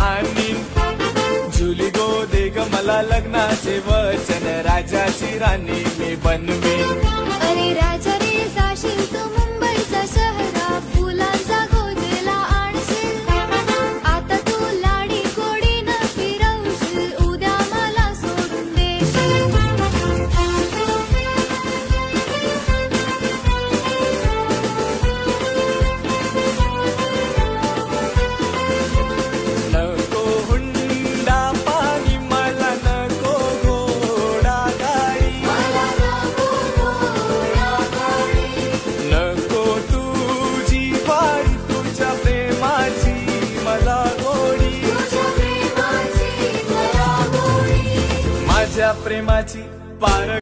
आणीन. जुली गो दे ग मला लग्नाचे वचन, राजाची राणी मी बनवीन. अरे राजा रे जाशील तू मुंबईचा शहरा, फुलांचा गोजला आणशील. आता तू लाडी गोडीनं फिरवशील, उद्या मला सोडून देशील. नको हुंडा पाणी मला, नको घोडा गाडी, नको तुझी वारी, तुझ्या प्रेमाची मला गोडी. माझ्या प्रेमाची पार